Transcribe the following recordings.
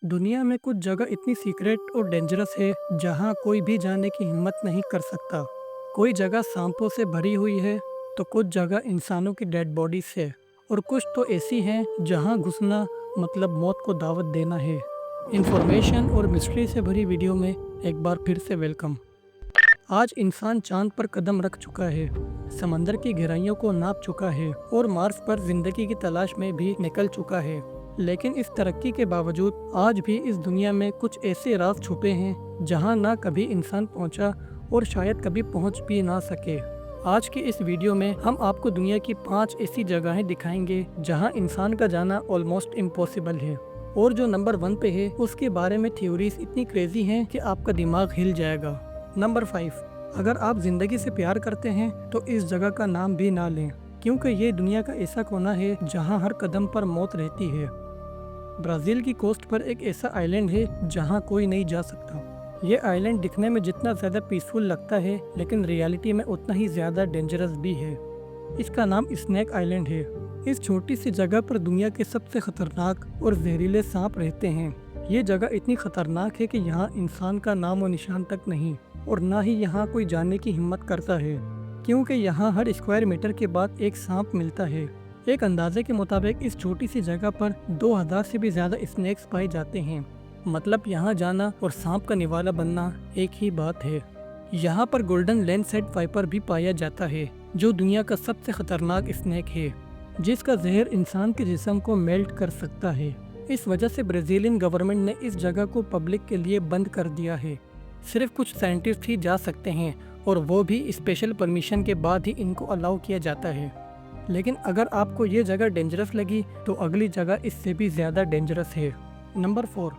दुनिया में कुछ जगह इतनी सीक्रेट और डेंजरस है जहाँ कोई भी जाने की हिम्मत नहीं कर सकता। कोई जगह सांपों से भरी हुई है तो कुछ जगह इंसानों की डेड बॉडीज है और कुछ तो ऐसी हैं जहाँ घुसना मतलब मौत को दावत देना है। इंफॉर्मेशन और मिस्ट्री से भरी वीडियो में एक बार फिर से वेलकम। आज इंसान चांद पर कदम रख चुका है, समंदर की गहराइयों को नाप चुका है और मार्स पर जिंदगी की तलाश में भी निकल चुका है। लेकिन इस तरक्की के बावजूद आज भी इस दुनिया में कुछ ऐसे राज छुपे हैं जहां ना कभी इंसान पहुंचा और शायद कभी पहुंच भी ना सके। आज की इस वीडियो में हम आपको दुनिया की 5 ऐसी जगहें दिखाएंगे जहां इंसान का जाना ऑलमोस्ट इम्पॉसिबल है, और जो नंबर 1 पे है उसके बारे में थ्योरीज इतनी क्रेजी हैं कि आपका दिमाग हिल जाएगा। नंबर 5, अगर आप जिंदगी से प्यार करते हैं तो इस जगह का नाम भी ना लें, क्योंकि ये दुनिया का ऐसा कोना है जहां हर कदम पर मौत रहती है। ब्राज़ील की कोस्ट पर एक ऐसा आइलैंड है जहां कोई नहीं जा सकता। ये आइलैंड दिखने में जितना ज़्यादा पीसफुल लगता है लेकिन रियलिटी में उतना ही ज़्यादा डेंजरस भी है। इसका नाम स्नेक आइलैंड है। इस छोटी सी जगह पर दुनिया के सबसे खतरनाक और जहरीले सांप रहते हैं। ये जगह इतनी खतरनाक है कि यहाँ इंसान का नाम और निशान तक नहीं, और ना ही यहाँ कोई जाने की हिम्मत करता है, क्योंकि यहाँ हर स्क्वायर मीटर के बाद एक सांप मिलता है। एक अंदाजे के मुताबिक इस छोटी सी जगह पर 2000 से भी ज़्यादा स्नेक्स पाए जाते हैं। मतलब यहाँ जाना और सांप का निवाला बनना एक ही बात है। यहाँ पर गोल्डन लैंडसेट वाइपर भी पाया जाता है, जो दुनिया का सबसे खतरनाक स्नेक है, जिसका जहर इंसान के जिस्म को मेल्ट कर सकता है। इस वजह से ब्राज़ीलियन गवर्नमेंट ने इस जगह को पब्लिक के लिए बंद कर दिया है। सिर्फ कुछ साइंटिस्ट ही जा सकते हैं, और वो भी स्पेशल परमिशन के बाद ही इनको अलाउ किया जाता है। लेकिन अगर आपको ये जगह डेंजरस लगी तो अगली जगह इससे भी ज़्यादा डेंजरस है। नंबर 4,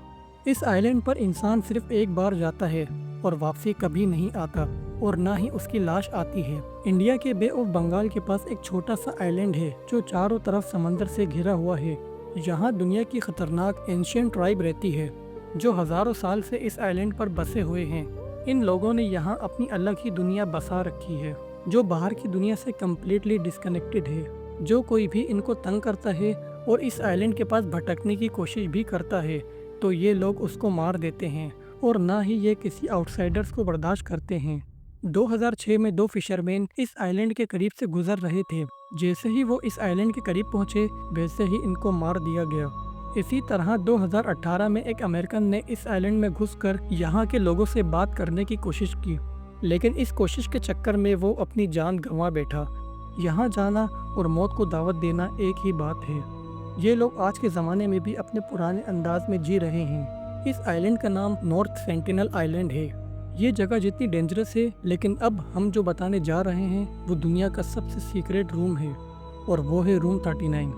इस आइलैंड पर इंसान सिर्फ एक बार जाता है और वापसी कभी नहीं आता, और ना ही उसकी लाश आती है। इंडिया के बे ऑफ बंगाल के पास एक छोटा सा आइलैंड है जो चारों तरफ समंदर से घिरा हुआ है। यहाँ दुनिया की खतरनाक एंशिएंट ट्राइब रहती है, जो हजारों साल से इस आइलैंड पर बसे हुए हैं। इन लोगों ने यहाँ अपनी अलग ही दुनिया बसा रखी है, जो बाहर की दुनिया से कम्प्लीटली डिस्कनेक्टेड है। जो कोई भी इनको तंग करता है और इस आइलैंड के पास भटकने की कोशिश भी करता है तो ये लोग उसको मार देते हैं, और ना ही ये किसी आउटसाइडर्स को बर्दाश्त करते हैं। 2006 में 2 फिशरमैन इस आइलैंड के करीब से गुजर रहे थे। जैसे ही वो इस आइलैंड के करीब पहुंचे वैसे ही इनको मार दिया गया। इसी तरह 2018 में एक अमेरिकन ने इस आइलैंड में घुसकर यहाँ के लोगों से बात करने की कोशिश की, लेकिन इस कोशिश के चक्कर में वो अपनी जान गंवा बैठा। यहाँ जाना और मौत को दावत देना एक ही बात है। ये लोग आज के ज़माने में भी अपने पुराने अंदाज में जी रहे हैं। इस आइलैंड का नाम नॉर्थ सेंटिनल आइलैंड है। ये जगह जितनी डेंजरस है, लेकिन अब हम जो बताने जा रहे हैं वो दुनिया का सबसे सीक्रेट रूम है, और वो है रूम 39।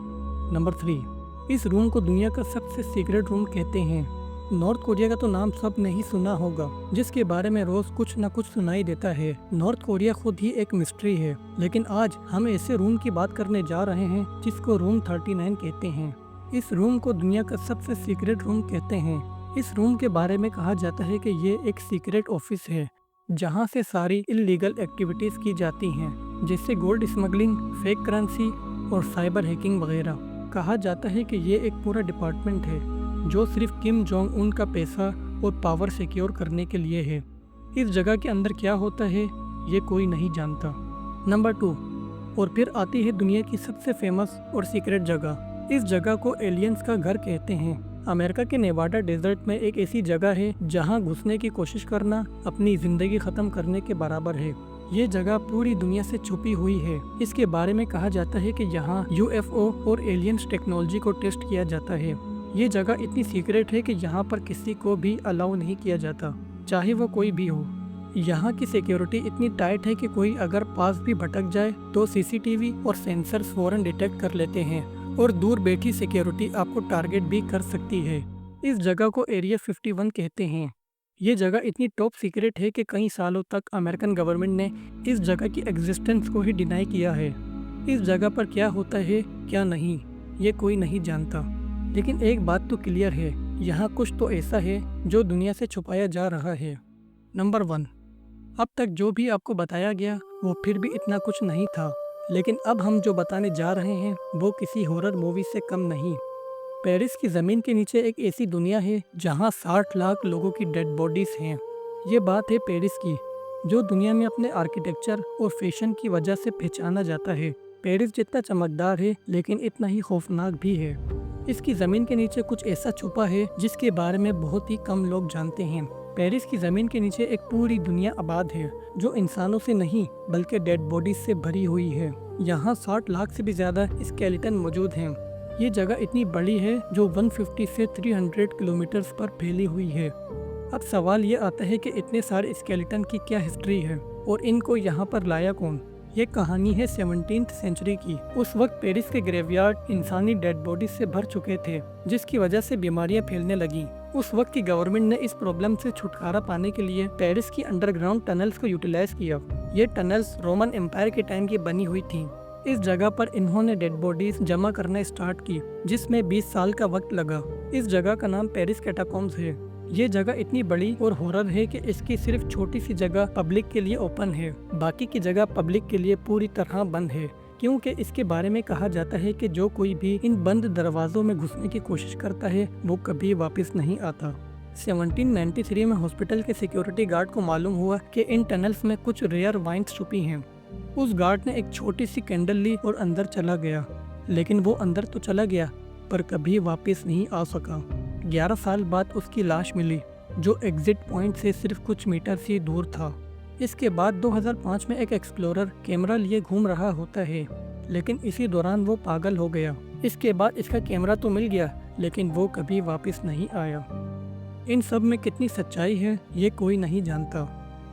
नंबर 3, इस रूम को दुनिया का सबसे सीक्रेट रूम कहते हैं। नॉर्थ कोरिया का तो नाम सब ने ही सुना होगा, जिसके बारे में रोज कुछ न कुछ सुनाई देता है। नॉर्थ कोरिया खुद ही एक मिस्ट्री है, लेकिन आज हम ऐसे रूम की बात करने जा रहे हैं जिसको रूम 39 कहते हैं। इस रूम को दुनिया का सबसे सीक्रेट रूम कहते हैं। इस रूम के बारे में कहा जाता है कि ये एक सीक्रेट ऑफिस है, जहाँ से सारी इल्लीगल एक्टिविटीज की जाती हैं, जैसे गोल्ड स्मगलिंग, फेक करेंसी और साइबर हैकिंग वगैरह। कहा जाता है कि ये एक पूरा डिपार्टमेंट है जो सिर्फ किम जोंग उन का पैसा और पावर सिक्योर करने के लिए है। इस जगह के अंदर क्या होता है ये कोई नहीं जानता। नंबर 2, और फिर आती है दुनिया की सबसे फेमस और सीक्रेट जगह। इस जगह को एलियंस का घर कहते हैं। अमेरिका के नेवाडा डेजर्ट में एक ऐसी जगह है जहां घुसने की कोशिश करना अपनी जिंदगी खत्म करने के बराबर है। ये जगह पूरी दुनिया से छुपी हुई है। इसके बारे में कहा जाता है कि यहाँ यूएफओ और एलियंस टेक्नोलॉजी को टेस्ट किया जाता है। ये जगह इतनी सीक्रेट है कि यहाँ पर किसी को भी अलाउ नहीं किया जाता, चाहे वो कोई भी हो। यहाँ की सिक्योरिटी इतनी टाइट है कि कोई अगर पास भी भटक जाए तो सीसीटीवी और सेंसर्स फौरन डिटेक्ट कर लेते हैं, और दूर बैठी सिक्योरिटी आपको टारगेट भी कर सकती है। इस जगह को एरिया 51 कहते हैं। ये जगह इतनी टॉप सीक्रेट है कि कई सालों तक अमेरिकन गवर्नमेंट ने इस जगह की एग्जिस्टेंस को ही डिनाई किया है। इस जगह पर क्या होता है क्या नहीं ये कोई नहीं जानता, लेकिन एक बात तो क्लियर है, यहाँ कुछ तो ऐसा है जो दुनिया से छुपाया जा रहा है। नंबर 1, अब तक जो भी आपको बताया गया वो फिर भी इतना कुछ नहीं था, लेकिन अब हम जो बताने जा रहे हैं वो किसी हॉरर मूवी से कम नहीं। पेरिस की ज़मीन के नीचे एक ऐसी दुनिया है जहां 60 लाख लोगों की डेड बॉडीज हैं। ये बात है पेरिस की, जो दुनिया में अपने आर्किटेक्चर और फैशन की वजह से पहचाना जाता है। पेरिस जितना चमकदार है लेकिन इतना ही खौफनाक भी है। इसकी ज़मीन के नीचे कुछ ऐसा छुपा है जिसके बारे में बहुत ही कम लोग जानते हैं। पेरिस की ज़मीन के नीचे एक पूरी दुनिया आबाद है जो इंसानों से नहीं बल्कि डेड बॉडीज से भरी हुई है। यहाँ 60 लाख से भी ज़्यादा स्केलेटन मौजूद हैं। ये जगह इतनी बड़ी है जो 150 से 300 किलोमीटर्स पर फैली हुई है। अब सवाल ये आता है कि इतने सारे स्केलेटन की क्या हिस्ट्री है और इनको यहाँ पर लाया कौन। ये कहानी है 17th सेंचुरी की। उस वक्त पेरिस के ग्रेवयार्ड इंसानी डेड बॉडी से भर चुके थे, जिसकी वजह से बीमारियां फैलने लगी। उस वक्त की गवर्नमेंट ने इस प्रॉब्लम से छुटकारा पाने के लिए पेरिस की अंडरग्राउंड टनल्स को यूटिलाइज किया। ये टनल्स रोमन एम्पायर के टाइम की बनी हुई थी। इस जगह पर इन्होंने डेड बॉडीज जमा करना स्टार्ट की, जिसमें 20 साल का वक्त लगा। इस जगह का नाम पेरिस कैटाकॉम्ब्स है। ये जगह इतनी बड़ी और हॉरर है कि इसकी सिर्फ छोटी सी जगह पब्लिक के लिए ओपन है, बाकी की जगह पब्लिक के लिए पूरी तरह बंद है, क्योंकि इसके बारे में कहा जाता है कि जो कोई भी इन बंद दरवाजों में घुसने की कोशिश करता है वो कभी वापस नहीं आता। 1793 में हॉस्पिटल के सिक्योरिटी गार्ड को मालूम हुआ कि इन टनल्स में कुछ रेयर वाइन्स छुपी हैं। उस गार्ड ने एक छोटी सी कैंडल ली और अंदर चला गया, लेकिन वो अंदर तो चला गया पर कभी वापस नहीं आ सका। 11 साल बाद उसकी लाश मिली, जो एग्जिट पॉइंट से सिर्फ कुछ मीटर से दूर था। इसके बाद 2005 में एक एक्सप्लोरर कैमरा लिए घूम रहा होता है, लेकिन इसी दौरान वो पागल हो गया। इसके बाद इसका कैमरा तो मिल गया, लेकिन वो कभी वापस नहीं आया। इन सब में कितनी सच्चाई है ये कोई नहीं जानता।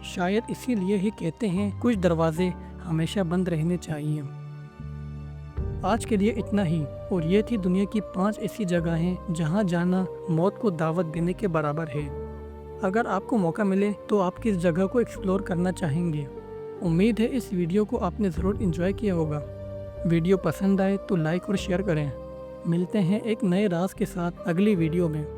शायद इसीलिए ही कहते हैं कुछ दरवाजे हमेशा बंद रहने चाहिए। आज के लिए इतना ही, और ये थी दुनिया की 5 ऐसी जगहें जहां जाना मौत को दावत देने के बराबर है। अगर आपको मौका मिले तो आप किस जगह को एक्सप्लोर करना चाहेंगे। उम्मीद है इस वीडियो को आपने ज़रूर एंजॉय किया होगा। वीडियो पसंद आए तो लाइक और शेयर करें। मिलते हैं एक नए राज के साथ अगली वीडियो में।